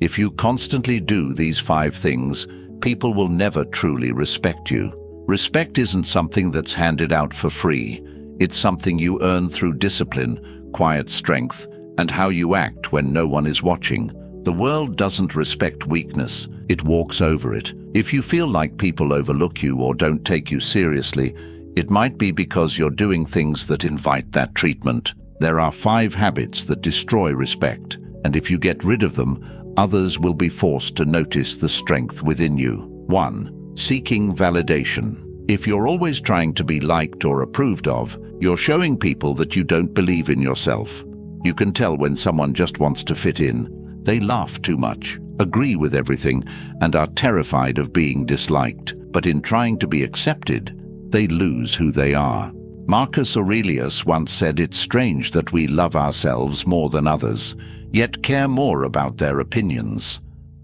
If you constantly do these 5 things, people will never truly respect you. Respect isn't something that's handed out for free. It's something you earn through discipline, quiet strength, and how you act when no one is watching. The world doesn't respect weakness, it walks over it. If you feel like people overlook you or don't take you seriously, it might be because you're doing things that invite that treatment. There are 5 habits that destroy respect, and if you get rid of them, others will be forced to notice the strength within you. 1. Seeking validation. If you're always trying to be liked or approved of, you're showing people that you don't believe in yourself. You can tell when someone just wants to fit in. They laugh too much, agree with everything, and are terrified of being disliked. But in trying to be accepted, they lose who they are. Marcus Aurelius once said it's strange that we love ourselves more than others, yet care more about their opinions.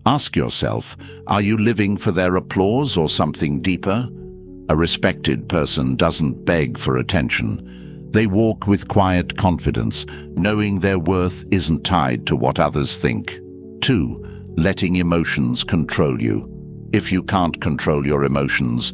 Ask yourself, are you living for their applause or something deeper? A respected person doesn't beg for attention. They walk with quiet confidence, knowing their worth isn't tied to what others think. 2. Letting emotions control you. If you can't control your emotions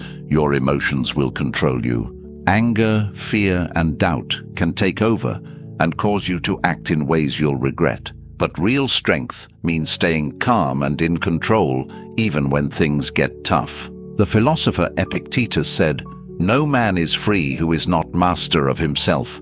will control you. Anger, fear, and doubt can take over and cause you to act in ways you'll regret. But real strength means staying calm and in control even when things get tough. The philosopher Epictetus said, "No man is free who is not master of himself."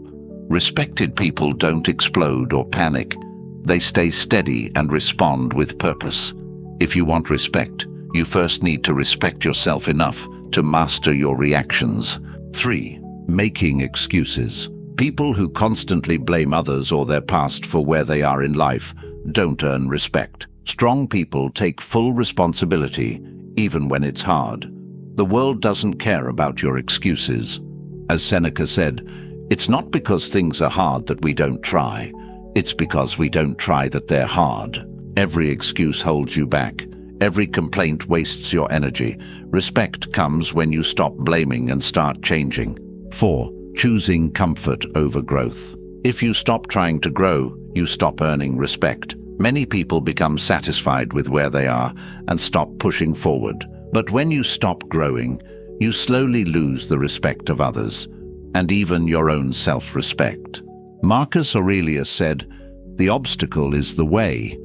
Respected people don't explode or panic. They stay steady and respond with purpose. If you want respect, you first need to respect yourself enough to master your reactions. 3. Making excuses. People who constantly blame others or their past for where they are in life don't earn respect. Strong people take full responsibility, even when it's hard. The world doesn't care about your excuses. As Seneca said, it's not because things are hard that we don't try. It's because we don't try that they're hard. Every excuse holds you back. Every complaint wastes your energy. Respect comes when you stop blaming and start changing. 4. Choosing comfort over growth. If you stop trying to grow, you stop earning respect. Many people become satisfied with where they are and stop pushing forward. But when you stop growing, you slowly lose the respect of others, and even your own self-respect. Marcus Aurelius said, "The obstacle is the way."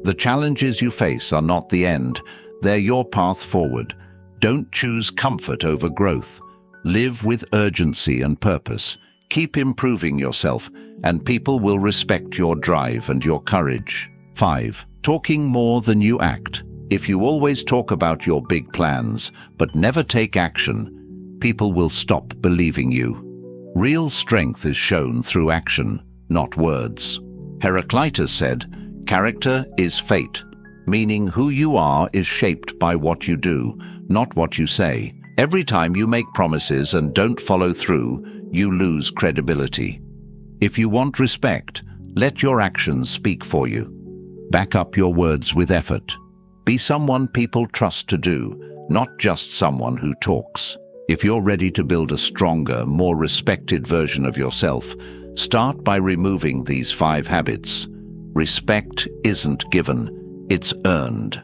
The challenges you face are not the end, they're your path forward. Don't choose comfort over growth. Live with urgency and purpose. Keep improving yourself, and people will respect your drive and your courage. 5. Talking more than you act. If you always talk about your big plans, but never take action, people will stop believing you. Real strength is shown through action, not words. Heraclitus said, "Character is fate," meaning who you are is shaped by what you do, not what you say. Every time you make promises and don't follow through, you lose credibility. If you want respect, let your actions speak for you. Back up your words with effort. Be someone people trust to do, not just someone who talks. If you're ready to build a stronger, more respected version of yourself, start by removing these 5 habits. Respect isn't given, it's earned.